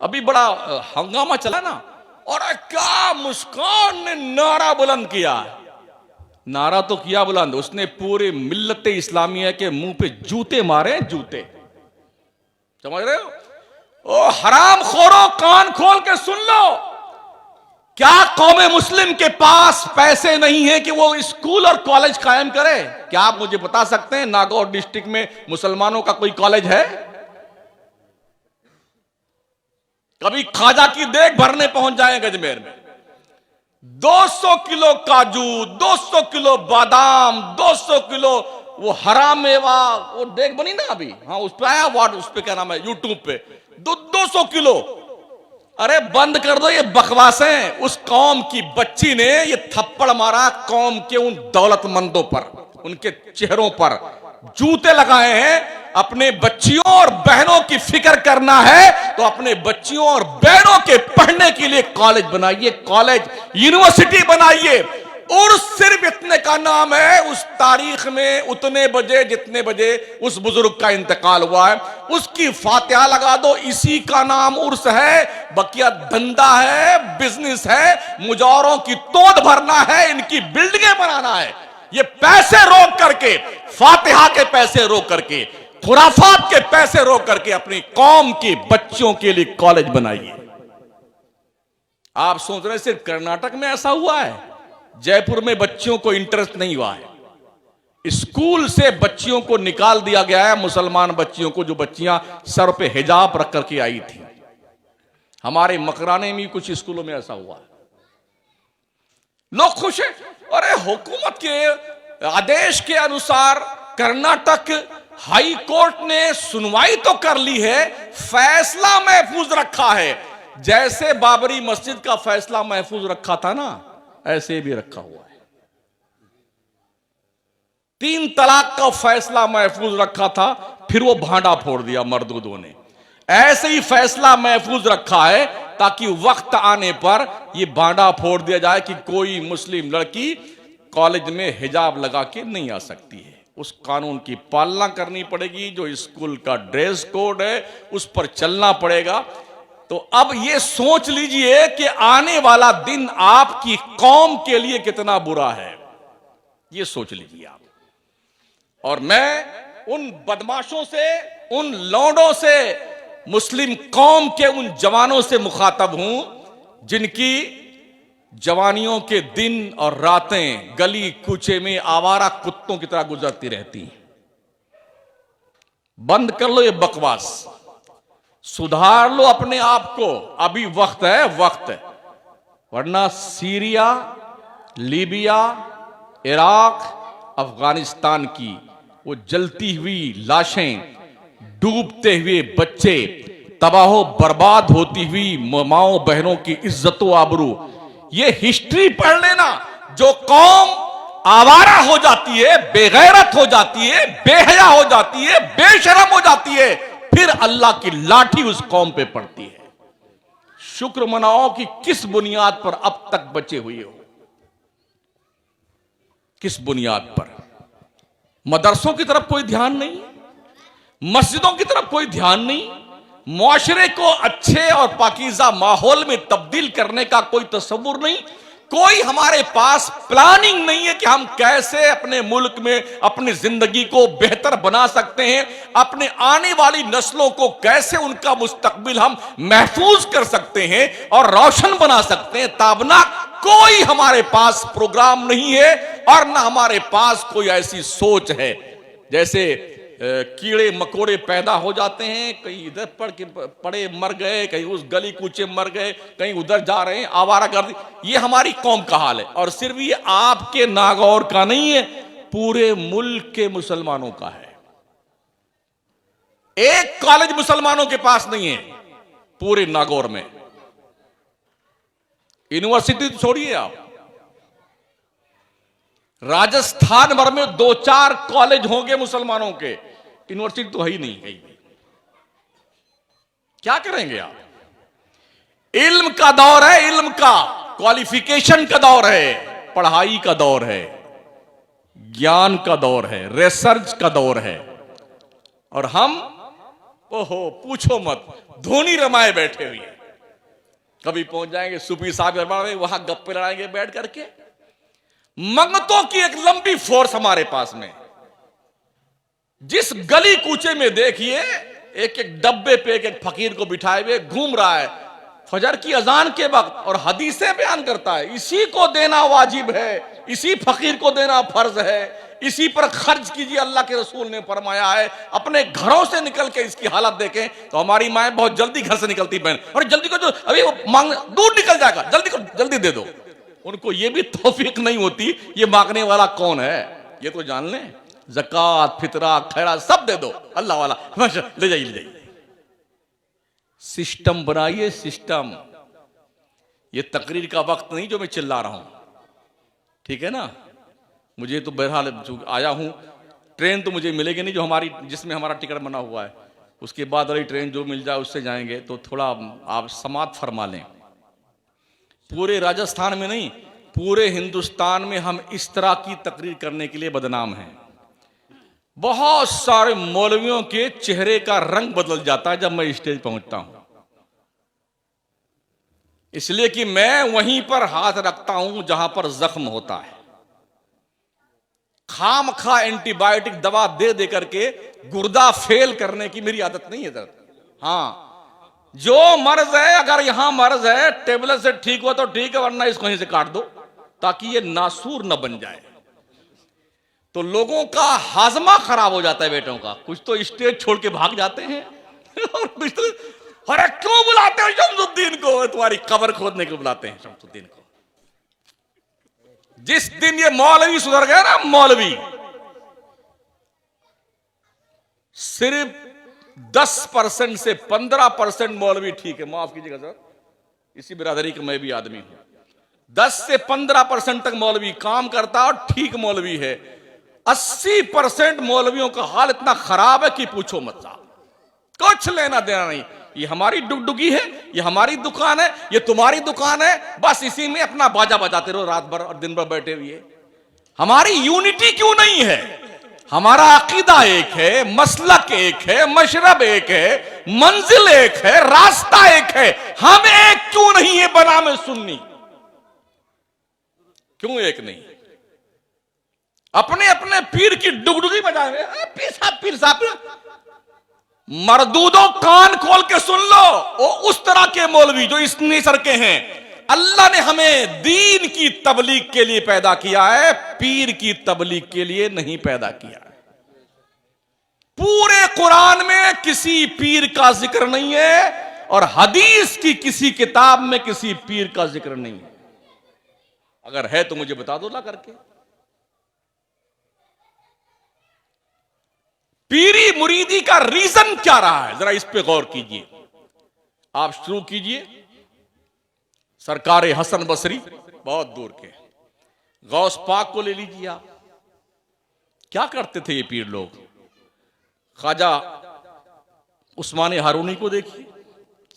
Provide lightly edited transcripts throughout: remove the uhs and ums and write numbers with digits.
अभी बड़ा हंगामा चला ना, और क्या मुस्कान ने नारा बुलंद किया। नारा तो किया बुलंद, उसने पूरे मिल्लत इस्लामिया के मुंह पे जूते मारे, जूते। समझ रहे हो? ओ हराम खोरो, कान खोल के सुन लो। क्या कौमे मुस्लिम के पास पैसे नहीं है कि वो स्कूल और कॉलेज कायम करे? क्या आप मुझे बता सकते हैं नागौर डिस्ट्रिक्ट में मुसलमानों का कोई कॉलेज है? कभी खाजा की देग भरने पहुंच जाए गजमेर में, 200 किलो काजू, 200 किलो बादाम, 200 किलो वो हराम मेवा, वो देग बनी ना अभी, हाँ उस पे आया वार्ड, उस पे क्या नाम है, यूट्यूब पे 200 किलो। अरे बंद कर दो ये बकवासें। उस कौम की बच्ची ने ये थप्पड़ मारा कौम के उन दौलतमंदों पर, उनके चेहरों पर जूते लगाए हैं। अपने बच्चियों और बहनों की फिक्र करना है तो अपने बच्चियों और बहनों के पढ़ने के लिए कॉलेज बनाइए, कॉलेज यूनिवर्सिटी बनाइए। और सिर्फ इतने का नाम है, उस तारीख में उतने बजे जितने बजे उस बुजुर्ग का इंतकाल हुआ है उसकी फातिहा लगा दो। इसी का नाम उर्स है। बकिया धंधा है, बिजनेस है, मुजावरों की तोड़ भरना है, इनकी बिल्डिंगें बनाना है। ये पैसे रोक करके, फातिहा के पैसे रोक करके, खुराफात के पैसे रोक करके अपनी कौम की बच्चियों के लिए कॉलेज बनाइए। आप सोच रहे सिर्फ कर्नाटक में ऐसा हुआ है? जयपुर में बच्चियों को इंटरेस्ट नहीं हुआ है। स्कूल से बच्चियों को निकाल दिया गया है, मुसलमान बच्चियों को, जो बच्चियां सर पे हिजाब रख करके आई थी। हमारे मकराने में कुछ स्कूलों में ऐसा हुआ है। लोग खुश हैं। अरे हुकूमत के आदेश के अनुसार कर्नाटक हाई कोर्ट ने सुनवाई तो कर ली है, फैसला महफूज रखा है। जैसे बाबरी मस्जिद का फैसला महफूज रखा था ना, ऐसे भी रखा हुआ है। 3 तलाक का फैसला महफूज रखा था, फिर वो भांडा फोड़ दिया मर्दूदों ने। ऐसे ही फैसला महफूज रखा है ताकि वक्त आने पर यह भांडा फोड़ दिया जाए कि कोई मुस्लिम लड़की कॉलेज में हिजाब लगा के नहीं आ सकती है। उस कानून की पालना करनी पड़ेगी। जो स्कूल का ड्रेस कोड है उस पर चलना पड़ेगा। तो अब ये सोच लीजिए कि आने वाला दिन आपकी कौम के लिए कितना बुरा है, ये सोच लीजिए आप। और मैं उन बदमाशों से, उन लौंडों से, मुस्लिम कौम के उन जवानों से मुखातब हूं जिनकी जवानियों के दिन और रातें गली कूचे में आवारा कुत्तों की तरह गुजरती रहती हैं। बंद कर लो ये बकवास, सुधार लो अपने आप को। अभी वक्त है, वक्त है। वरना सीरिया, लीबिया, इराक, अफगानिस्तान की वो जलती हुई लाशें, डूबते हुए बच्चे, तबाहो बर्बाद होती हुई माओ बहनों की इज्जतो आबरू, ये हिस्ट्री पढ़ लेना। जो कौम आवारा हो जाती है, बेगैरत हो जाती है, बेहया हो जाती है, बेशरम हो जाती है, फिर अल्लाह की लाठी उस कौम पे पड़ती है। शुक्र मनाओ कि किस बुनियाद पर अब तक बचे हुए हो। किस बुनियाद पर? मदरसों की तरफ कोई ध्यान नहीं, मस्जिदों की तरफ कोई ध्यान नहीं, मुआशरे को अच्छे और पाकीज़ा माहौल में तब्दील करने का कोई तस्वुर नहीं। कोई हमारे पास प्लानिंग नहीं है कि हम कैसे अपने मुल्क में अपनी जिंदगी को बेहतर बना सकते हैं, अपने आने वाली नस्लों को कैसे उनका मुस्तकबिल हम महफूज कर सकते हैं और रोशन बना सकते हैं। ताबना कोई हमारे पास प्रोग्राम नहीं है और ना हमारे पास कोई ऐसी सोच है। जैसे कीड़े मकोड़े पैदा हो जाते हैं, कहीं इधर पड़े मर गए, कहीं उस गली कूचे मर गए, कहीं उधर जा रहे हैं, आवारागर्दी। ये हमारी कौम का हाल है। और सिर्फ ये आपके नागौर का नहीं है, पूरे मुल्क के मुसलमानों का है। एक कॉलेज मुसलमानों के पास नहीं है पूरे नागौर में। यूनिवर्सिटी छोड़िए आप, राजस्थान भर में 2-4 कॉलेज होंगे मुसलमानों के, यूनिवर्सिटी तो है ही नहीं कहीं भी। क्या करेंगे आप? इल्म का दौर है, इल्म का, क्वालिफिकेशन का दौर है, पढ़ाई का दौर है, ज्ञान का दौर है, रिसर्च का दौर है। और हम ओहो पूछो मत, धोनी रमाए बैठे हुए हैं। कभी पहुंच जाएंगे सूफी साहब दरबार में, वहां गप्पे लड़ाएंगे बैठ करके। मंगतों की एक लंबी फोर्स हमारे पास में। जिस गली कूचे में देखिए एक एक डब्बे पे एक एक फकीर को बिठाए हुए घूम रहा है फजर की अजान के वक्त, और हदीसें बयान करता है इसी को देना वाजिब है, इसी फकीर को देना फर्ज है, इसी पर खर्च कीजिए, अल्लाह के रसूल ने फरमाया है। अपने घरों से निकल के इसकी हालत देखें तो हमारी माएं बहुत जल्दी घर से निकलती बहन, और जल्दी को जो अभी वो मांग दूर निकल जाएगा, जल्दी को जल्दी दे दो। उनको ये भी तौफीक नहीं होती ये मांगने वाला कौन है, ये तो जान लें। ज़कात, फितरा, खैरात सब दे दो, अल्लाह वाला ले जाइए ले जाइए। सिस्टम बनाइए, सिस्टम। ये तकरीर का वक्त नहीं जो मैं चिल्ला रहा हूं, ठीक है ना। मुझे तो बहरहाल आया हूं, ट्रेन तो मुझे मिलेगी नहीं जो हमारी जिसमें हमारा टिकट बना हुआ है, उसके बाद वाली ट्रेन जो मिल जाए उससे जाएंगे। तो थोड़ा आप समात फरमा लें। पूरे राजस्थान में नहीं, पूरे हिंदुस्तान में हम इस तरह की तकरीर करने के लिए बदनाम हैं। बहुत सारे मौलवियों के चेहरे का रंग बदल जाता है जब मैं स्टेज पहुंचता हूं, इसलिए कि मैं वहीं पर हाथ रखता हूं जहां पर जख्म होता है। खाम खा एंटीबायोटिक दवा दे दे करके गुर्दा फेल करने की मेरी आदत नहीं है दर्द। हाँ, जो मर्ज है, अगर यहां मर्ज है टेबलेट से ठीक हो तो ठीक है, वरना इसको यहीं से काट दो ताकि ये नासूर न बन जाए। तो लोगों का हाजमा खराब हो जाता है बेटों का। कुछ तो स्टेज छोड़ के भाग जाते हैं और कुछ तो अरे क्यों बुलाते हो शमसुद्दीन को, तुम्हारी कब्र खोदने को बुलाते हैं शमसुद्दीन को। जिस दिन ये मौलवी सुधर गया ना, मौलवी सिर्फ 10% से 15% मौलवी ठीक है, माफ कीजिएगा सर, इसी बिरादरी का मैं भी आदमी हूं। 10 से 15% तक मौलवी काम करता और ठीक मौलवी है। 80% मौलवियों का हाल इतना खराब है कि पूछो मत साहब, कुछ लेना देना नहीं। ये हमारी डुगडुगी है, ये हमारी दुकान है, ये तुम्हारी दुकान है, बस इसी में अपना बाजा बजाते रहो रात भर और दिन भर बैठे हुए। हमारी यूनिटी क्यों नहीं है? हमारा अकीदा एक है, मसलक एक है, मशरब एक है, मंजिल एक है, रास्ता एक है। हम एक क्यों नहीं है बना में सुन्नी? क्यों एक नहीं? अपने अपने पीर की डुगडुगी बजाए हुए पीर साहब। मरदूदों कान खोल के सुन लो, वो उस तरह के मौलवी जो इस नेचर के हैं। अल्लाह ने हमें दीन की तबलीग के लिए पैदा किया है, पीर की तबलीग के लिए नहीं पैदा किया है। पूरे कुरान में किसी पीर का जिक्र नहीं है और हदीस की किसी किताब में किसी पीर का जिक्र नहीं है। अगर है तो मुझे बता दो ला करके। पीरी मुरीदी का रीजन क्या रहा है, जरा इस पे गौर कीजिए। आप शुरू कीजिए सरकार हसन बसरी, बहुत दूर के गौस पाक को ले लीजिए। आप क्या करते थे ये पीर लोग? ख्वाजा उस्मान हारूनी को देखिए,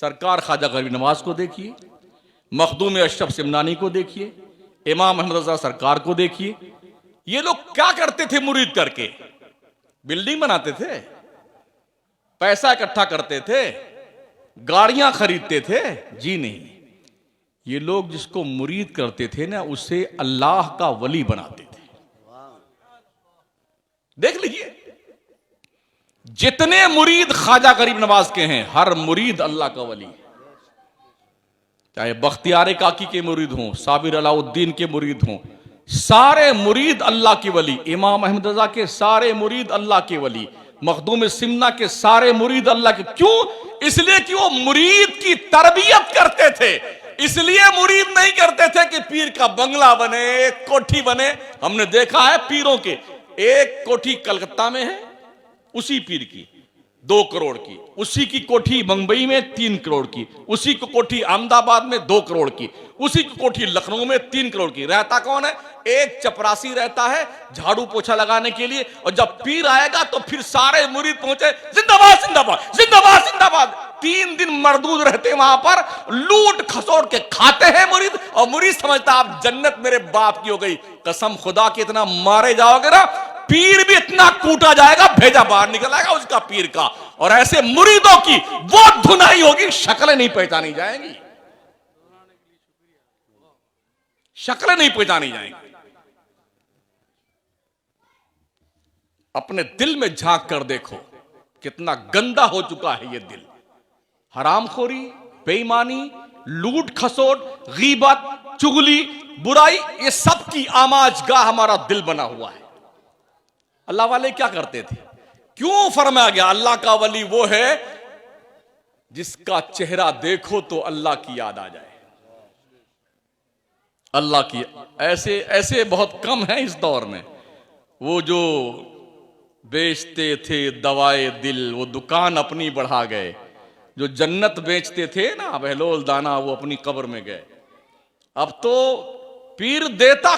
सरकार ख्वाजा गरीब नवाज को देखिए, मखदूम अशरफ सिमनानी को देखिए, इमाम अहमद रजा सरकार को देखिए। ये लोग क्या करते थे मुरीद करके? बिल्डिंग बनाते थे, पैसा इकट्ठा करते थे, गाड़ियां खरीदते थे? जी नहीं। ये लोग जिसको मुरीद करते थे ना, उसे अल्लाह का वली बनाते थे। देख लीजिए, जितने मुरीद ख्वाजा गरीब नवाज के हैं, हर मुरीद अल्लाह का वली है। चाहे बख्तियार काकी के मुरीद हों, साबिर अलाउद्दीन के मुरीद हों, सारे मुरीद अल्लाह के वली। इमाम अहमद रजा के सारे मुरीद अल्लाह के वली, मखदूम सिमना के सारे मुरीद अल्लाह के। क्यों? इसलिए कि वो मुरीद की तरबियत करते थे। इसलिए मुरीद नहीं करते थे कि पीर का बंगला बने, एक कोठी बने। हमने देखा है पीरों के, एक कोठी कलकत्ता में है उसी पीर की 2 करोड़ की, उसी की कोठी मुंबई में 3 करोड़ की, उसी की कोठी अहमदाबाद में 2 करोड़ की, उसी की कोठी लखनऊ में 3 करोड़ की। रहता कौन है? एक चपरासी रहता है झाड़ू पोछा लगाने के लिए। और जब पीर आएगा तो फिर सारे मुरीद पहुंचे, जिंदाबाद जिंदाबाद जिंदाबाद जिंदाबाद। 3 दिन मरदूद रहते वहां पर, लूट खसोट के खाते हैं मुरीद। और मुरीद समझता आप जन्नत मेरे बाप की हो गई। कसम खुदा के इतना मारे जाओगे ना, पीर भी इतना कूटा जाएगा, भेजा बाहर निकल आएगा उसका पीर का। और ऐसे मुरीदों की वो धुनाई होगी, शक्लें नहीं पहचानी जाएंगी। शक्लें नहीं पहचानी जाएंगी। अपने दिल में झांक कर देखो कितना गंदा हो चुका है ये दिल। हरामखोरी, बेईमानी, लूट खसोट, गीबत, चुगली, बुराई, ये सब की आमाजगाह हमारा दिल बना हुआ है। अल्लाह वाले क्या करते थे? क्यों फरमाया गया अल्लाह का वली वो है जिसका चेहरा देखो तो अल्लाह की याद आ जाए। अल्लाह की ऐसे ऐसे बहुत कम है इस दौर में। वो जो बेचते थे दवाए दिल, वो दुकान अपनी बढ़ा गए। जो जन्नत बेचते थे ना बहलोल दाना, वो अपनी कब्र में गए। अब तो पीर देता